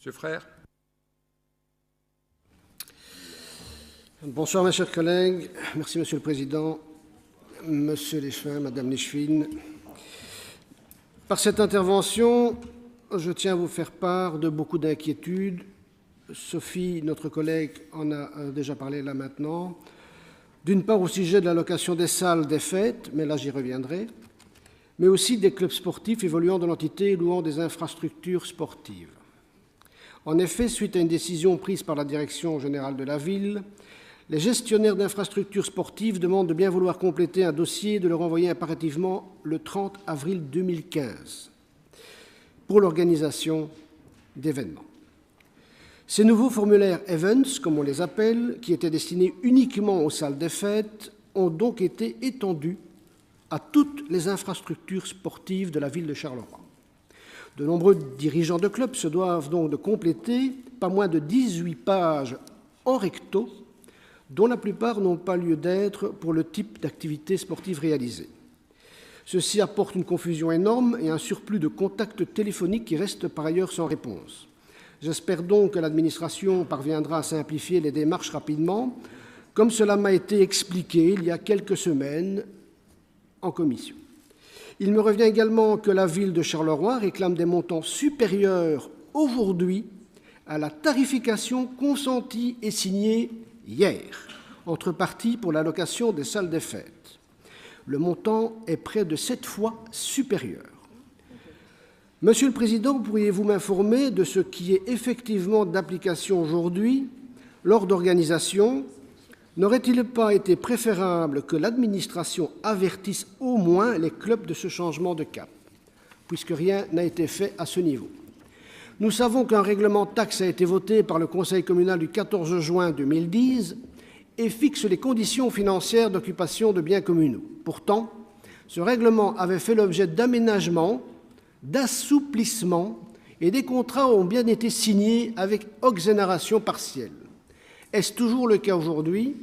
Monsieur Frère. Bonsoir mes chers collègues. Merci Monsieur le Président, Monsieur Leschwin, Madame Leschwin. Par cette intervention, je tiens à vous faire part de beaucoup d'inquiétudes. Sophie, notre collègue, en a déjà parlé là maintenant. D'une part au sujet de l'allocation des salles des fêtes, mais là j'y reviendrai, mais aussi des clubs sportifs évoluant dans l'entité louant des infrastructures sportives. En effet, suite à une décision prise par la direction générale de la ville, les gestionnaires d'infrastructures sportives demandent de bien vouloir compléter un dossier et de le renvoyer impérativement le 30 avril 2015 pour l'organisation d'événements. Ces nouveaux formulaires Events, comme on les appelle, qui étaient destinés uniquement aux salles des fêtes, ont donc été étendus à toutes les infrastructures sportives de la ville de Charleroi. De nombreux dirigeants de clubs se doivent donc de compléter pas moins de 18 pages en recto, dont la plupart n'ont pas lieu d'être pour le type d'activité sportive réalisée. Ceci apporte une confusion énorme et un surplus de contacts téléphoniques qui restent par ailleurs sans réponse. J'espère donc que l'administration parviendra à simplifier les démarches rapidement, comme cela m'a été expliqué il y a quelques semaines en commission. Il me revient également que la ville de Charleroi réclame des montants supérieurs aujourd'hui à la tarification consentie et signée hier, entre parties pour la location des salles des fêtes. Le montant est près de 7 fois supérieur. Monsieur le Président, pourriez-vous m'informer de ce qui est effectivement d'application aujourd'hui lors d'organisation? N'aurait-il pas été préférable que l'administration avertisse au moins les clubs de ce changement de cap, puisque rien n'a été fait à ce niveau? Nous savons qu'un règlement taxe a été voté par le Conseil communal du 14 juin 2010 et fixe les conditions financières d'occupation de biens communaux. Pourtant, ce règlement avait fait l'objet d'aménagements, d'assouplissements et des contrats ont bien été signés avec exonération partielle. Est-ce toujours le cas aujourd'hui?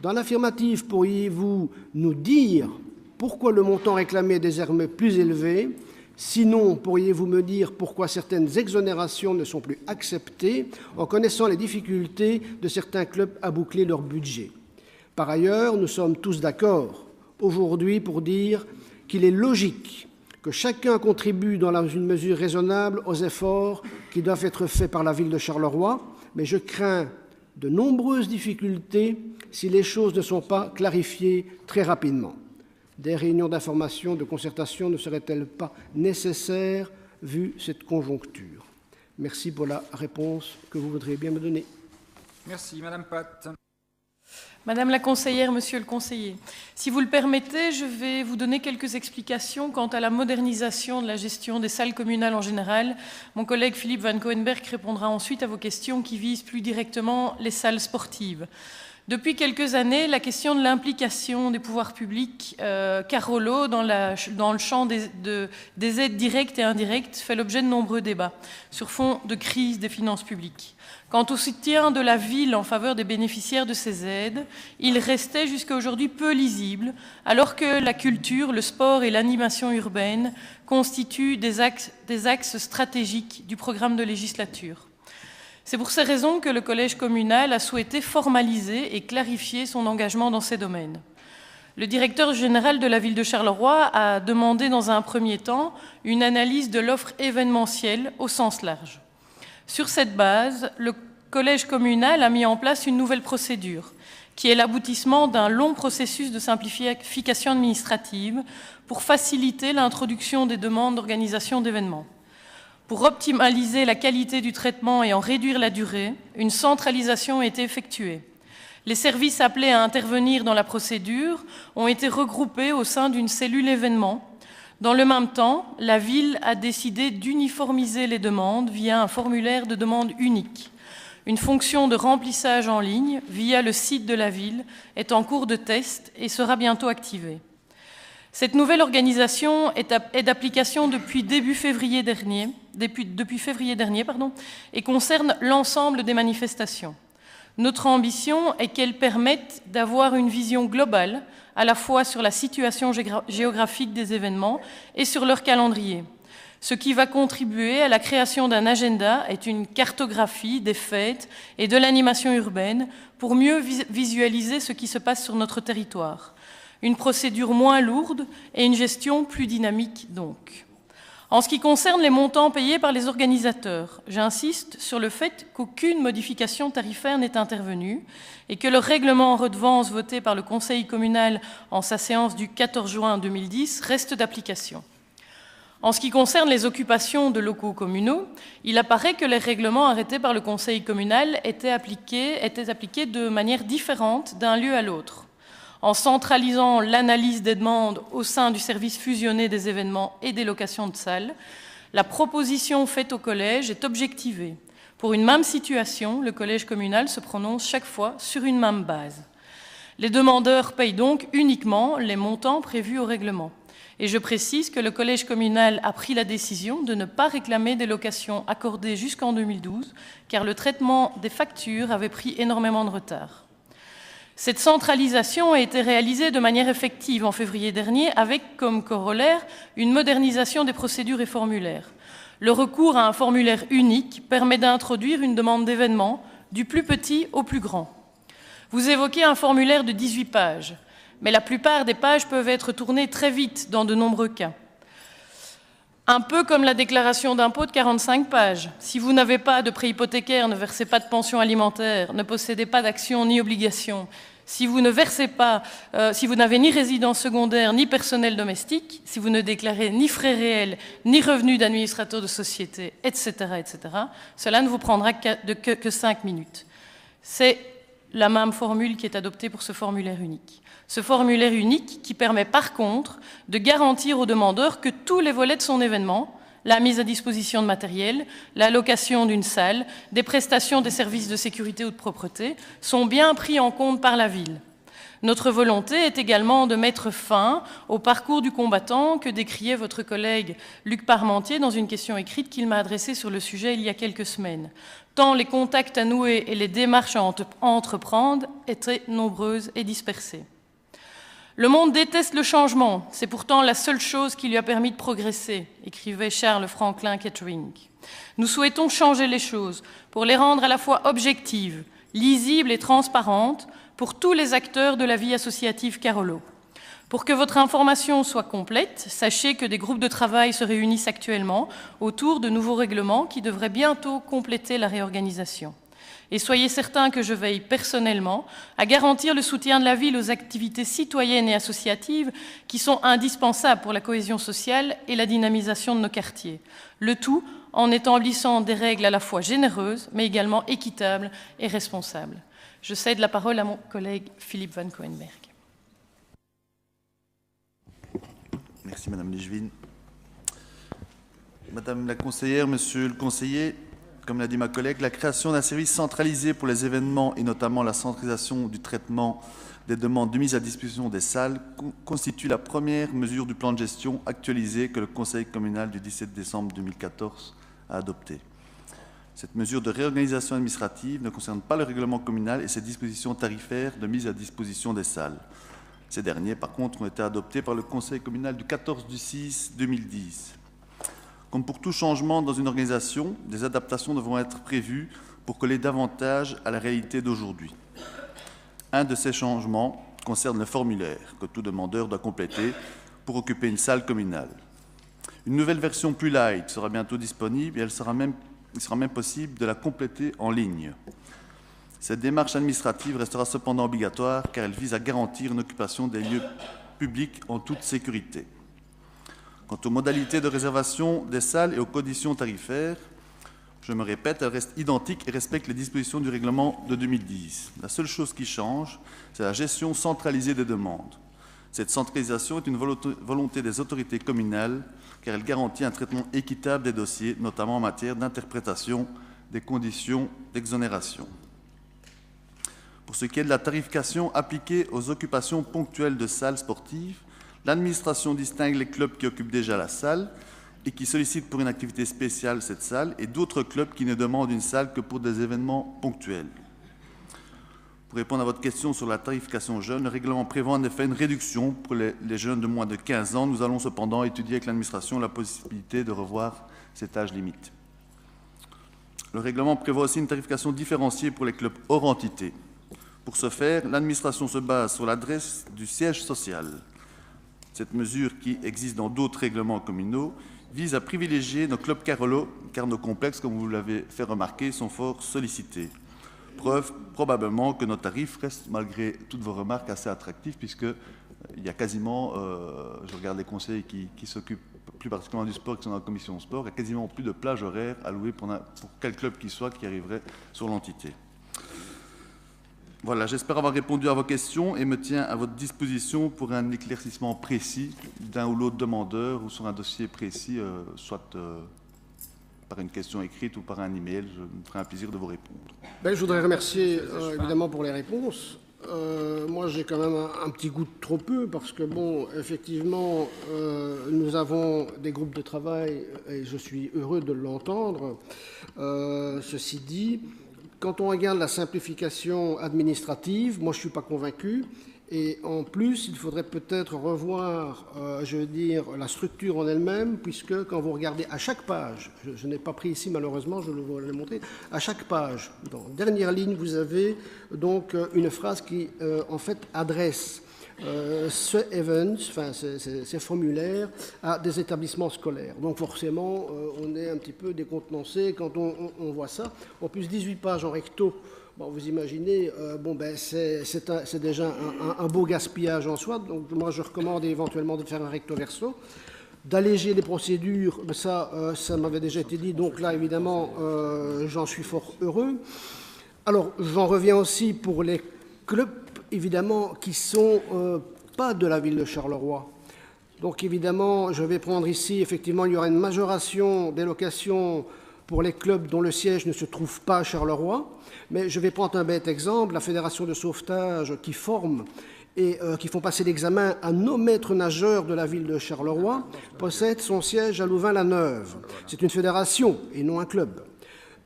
Dans l'affirmative, pourriez-vous nous dire pourquoi le montant réclamé est désormais plus élevé? Sinon, pourriez-vous me dire pourquoi certaines exonérations ne sont plus acceptées en connaissant les difficultés de certains clubs à boucler leur budget? Par ailleurs, nous sommes tous d'accord aujourd'hui pour dire qu'il est logique que chacun contribue dans une mesure raisonnable aux efforts qui doivent être faits par la ville de Charleroi, mais je crains de nombreuses difficultés si les choses ne sont pas clarifiées très rapidement. Des réunions d'information, de concertation ne seraient-elles pas nécessaires vu cette conjoncture? Merci pour la réponse que vous voudriez bien me donner. Merci. Madame Pat. Madame la conseillère, monsieur le conseiller, si vous le permettez, je vais vous donner quelques explications quant à la modernisation de la gestion des salles communales en général. Mon collègue Philippe Van Coenberg répondra ensuite à vos questions qui visent plus directement les salles sportives. Depuis quelques années, la question de l'implication des pouvoirs publics Carolo dans le champ des aides directes et indirectes fait l'objet de nombreux débats sur fond de crise des finances publiques. Quant au soutien de la ville en faveur des bénéficiaires de ces aides, il restait jusqu'à aujourd'hui peu lisible, alors que la culture, le sport et l'animation urbaine constituent des axes stratégiques du programme de législature. C'est pour ces raisons que le collège communal a souhaité formaliser et clarifier son engagement dans ces domaines. Le directeur général de la ville de Charleroi a demandé dans un premier temps une analyse de l'offre événementielle au sens large. Sur cette base, le collège communal a mis en place une nouvelle procédure qui est l'aboutissement d'un long processus de simplification administrative pour faciliter l'introduction des demandes d'organisation d'événements. Pour optimaliser la qualité du traitement et en réduire la durée, une centralisation a été effectuée. Les services appelés à intervenir dans la procédure ont été regroupés au sein d'une cellule événement. Dans le même temps, la ville a décidé d'uniformiser les demandes via un formulaire de demande unique. Une fonction de remplissage en ligne via le site de la ville est en cours de test et sera bientôt activée. Cette nouvelle organisation est d'application depuis février dernier, et concerne l'ensemble des manifestations. Notre ambition est qu'elles permettent d'avoir une vision globale, à la fois sur la situation géographique des événements et sur leur calendrier. Ce qui va contribuer à la création d'un agenda est une cartographie des fêtes et de l'animation urbaine pour mieux visualiser ce qui se passe sur notre territoire. Une procédure moins lourde et une gestion plus dynamique donc. En ce qui concerne les montants payés par les organisateurs, j'insiste sur le fait qu'aucune modification tarifaire n'est intervenue et que le règlement en redevance voté par le Conseil communal en sa séance du 14 juin 2010 reste d'application. En ce qui concerne les occupations de locaux communaux, il apparaît que les règlements arrêtés par le Conseil communal étaient appliqués de manière différente d'un lieu à l'autre. En centralisant l'analyse des demandes au sein du service fusionné des événements et des locations de salles, la proposition faite au collège est objectivée. Pour une même situation, le collège communal se prononce chaque fois sur une même base. Les demandeurs payent donc uniquement les montants prévus au règlement. Et je précise que le collège communal a pris la décision de ne pas réclamer des locations accordées jusqu'en 2012, car le traitement des factures avait pris énormément de retard. Cette centralisation a été réalisée de manière effective en février dernier avec comme corollaire une modernisation des procédures et formulaires. Le recours à un formulaire unique permet d'introduire une demande d'événement du plus petit au plus grand. Vous évoquez un formulaire de 18 pages, mais la plupart des pages peuvent être tournées très vite dans de nombreux cas. Un peu comme la déclaration d'impôt de 45 pages. Si vous n'avez pas de prêt hypothécaire, ne versez pas de pension alimentaire, ne possédez pas d'actions ni obligations, si vous ne versez pas, si vous n'avez ni résidence secondaire ni personnel domestique, si vous ne déclarez ni frais réels, ni revenus d'administrateur de société, etc., etc., cela ne vous prendra que 5 minutes. C'est la même formule qui est adoptée pour ce formulaire unique. Ce formulaire unique qui permet par contre de garantir au demandeur que tous les volets de son événement, la mise à disposition de matériel, la location d'une salle, des prestations des services de sécurité ou de propreté, sont bien pris en compte par la ville. Notre volonté est également de mettre fin au parcours du combattant que décriait votre collègue Luc Parmentier dans une question écrite qu'il m'a adressée sur le sujet il y a quelques semaines. Tant les contacts à nouer et les démarches à entreprendre étaient nombreuses et dispersées. Le monde déteste le changement, c'est pourtant la seule chose qui lui a permis de progresser, écrivait Charles Franklin Kettering. Nous souhaitons changer les choses pour les rendre à la fois objectives, lisibles et transparentes pour tous les acteurs de la vie associative Carolo. Pour que votre information soit complète, sachez que des groupes de travail se réunissent actuellement autour de nouveaux règlements qui devraient bientôt compléter la réorganisation. Et soyez certains que je veille personnellement à garantir le soutien de la ville aux activités citoyennes et associatives qui sont indispensables pour la cohésion sociale et la dynamisation de nos quartiers. Le tout en établissant des règles à la fois généreuses, mais également équitables et responsables. Je cède la parole à mon collègue Philippe Van Coenberg. Merci Madame Lichvin. Madame la conseillère, Monsieur le conseiller, comme l'a dit ma collègue, la création d'un service centralisé pour les événements et notamment la centralisation du traitement des demandes de mise à disposition des salles constitue la première mesure du plan de gestion actualisé que le Conseil communal du 17 décembre 2014 a adopté. Cette mesure de réorganisation administrative ne concerne pas le règlement communal et ses dispositions tarifaires de mise à disposition des salles. Ces derniers, par contre, ont été adoptés par le Conseil communal du 14/6/2010. Comme pour tout changement dans une organisation, des adaptations devront être prévues pour coller davantage à la réalité d'aujourd'hui. Un de ces changements concerne le formulaire que tout demandeur doit compléter pour occuper une salle communale. Une nouvelle version plus light sera bientôt disponible et il sera même possible de la compléter en ligne. Cette démarche administrative restera cependant obligatoire car elle vise à garantir une occupation des lieux publics en toute sécurité. Quant aux modalités de réservation des salles et aux conditions tarifaires, je me répète, elles restent identiques et respectent les dispositions du règlement de 2010. La seule chose qui change, c'est la gestion centralisée des demandes. Cette centralisation est une volonté des autorités communales car elle garantit un traitement équitable des dossiers, notamment en matière d'interprétation des conditions d'exonération. Pour ce qui est de la tarification appliquée aux occupations ponctuelles de salles sportives, l'administration distingue les clubs qui occupent déjà la salle et qui sollicitent pour une activité spéciale cette salle et d'autres clubs qui ne demandent une salle que pour des événements ponctuels. Pour répondre à votre question sur la tarification jeune, le règlement prévoit en effet une réduction pour les jeunes de moins de 15 ans. Nous allons cependant étudier avec l'administration la possibilité de revoir cet âge limite. Le règlement prévoit aussi une tarification différenciée pour les clubs hors entité. Pour ce faire, l'administration se base sur l'adresse du siège social. Cette mesure, qui existe dans d'autres règlements communaux, vise à privilégier nos clubs Carolo, car nos complexes, comme vous l'avez fait remarquer, sont fort sollicités. Preuve probablement que nos tarifs restent, malgré toutes vos remarques, assez attractifs, puisqu'il y a quasiment, je regarde les conseillers qui s'occupent plus particulièrement du sport, qui sont dans la commission sport, il y a quasiment plus de plages horaires allouées pour quel club qu'il soit qui arriverait sur l'entité. Voilà, j'espère avoir répondu à vos questions et me tiens à votre disposition pour un éclaircissement précis d'un ou l'autre demandeur ou sur un dossier précis, soit par une question écrite ou par un email. Je me ferai un plaisir de vous répondre. Je voudrais remercier évidemment pour les réponses. Moi, j'ai quand même un petit goût de trop peu parce que, bon, effectivement, nous avons des groupes de travail et je suis heureux de l'entendre. Ceci dit, quand on regarde la simplification administrative, moi, je ne suis pas convaincu. Et en plus, il faudrait peut-être revoir, la structure en elle-même, puisque quand vous regardez à chaque page, je n'ai pas pris ici malheureusement, je vais le montrer, à chaque page, dans la dernière ligne, vous avez donc une phrase qui, en fait, adresse ce event, enfin ces formulaires, à des établissements scolaires. Donc forcément, on est un petit peu décontenancé quand on voit ça. En plus, 18 pages en recto. Bon, vous imaginez, c'est déjà un beau gaspillage en soi. Donc moi, je recommande éventuellement de faire un recto verso, d'alléger les procédures. Ça m'avait déjà été dit. Donc là, évidemment, j'en suis fort heureux. Alors, j'en reviens aussi pour les clubs, évidemment, qui sont pas de la ville de Charleroi. Donc évidemment, je vais prendre ici, effectivement, il y aura une majoration des locations pour les clubs dont le siège ne se trouve pas à Charleroi. Mais je vais prendre un bête exemple, la Fédération de sauvetage qui forme et qui font passer l'examen à nos maîtres nageurs de la ville de Charleroi, possède son siège à Louvain-la-Neuve. C'est une fédération et non un club.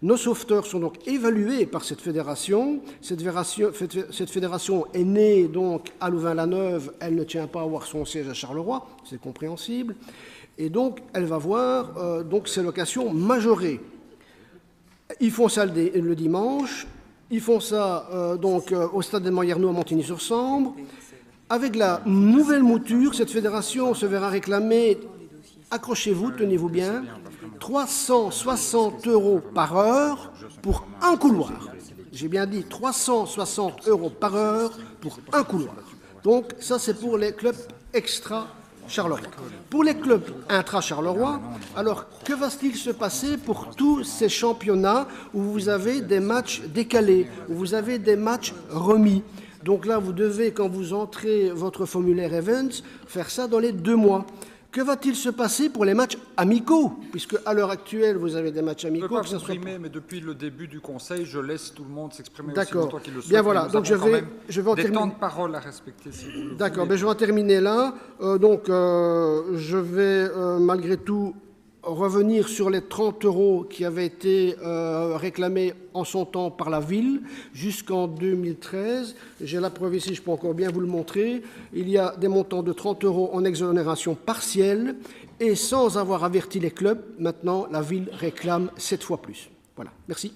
Nos sauveteurs sont donc évalués par cette fédération. Cette fédération est née donc à Louvain-la-Neuve. Elle ne tient pas à avoir son siège à Charleroi, c'est compréhensible. Et donc, elle va voir donc ses locations majorées. Ils font ça le dimanche. Ils font ça donc au stade des Moyerneaux à Montigny-sur-Sambre. Avec la nouvelle mouture, cette fédération se verra réclamer, accrochez-vous, tenez-vous bien, 360 € par heure pour un couloir. J'ai bien dit 360 € par heure pour un couloir. Donc ça, c'est pour les clubs extra-Charleroi. Pour les clubs intra-Charleroi, alors que va-t-il se passer pour tous ces championnats où vous avez des matchs décalés, où vous avez des matchs remis? Donc là, vous devez, quand vous entrez votre formulaire Events, faire ça dans les 2 mois. Que va-t-il se passer pour les matchs amicaux? Puisque à l'heure actuelle, vous avez des matchs amicaux. Je ne peux pas m'exprimer, mais depuis le début du Conseil, je laisse tout le monde s'exprimer. D'accord. Toi qui le souhaites. Bien voilà. Donc je vais en des terminer. temps de parole à respecter. Si vous le D'accord. voulez. Je vais en terminer là. Je vais malgré tout revenir sur les 30 € qui avaient été réclamés en son temps par la ville jusqu'en 2013. J'ai la preuve ici, je peux encore bien vous le montrer. Il y a des montants de 30 € en exonération partielle et sans avoir averti les clubs, maintenant la ville réclame 7 fois plus. Voilà, merci.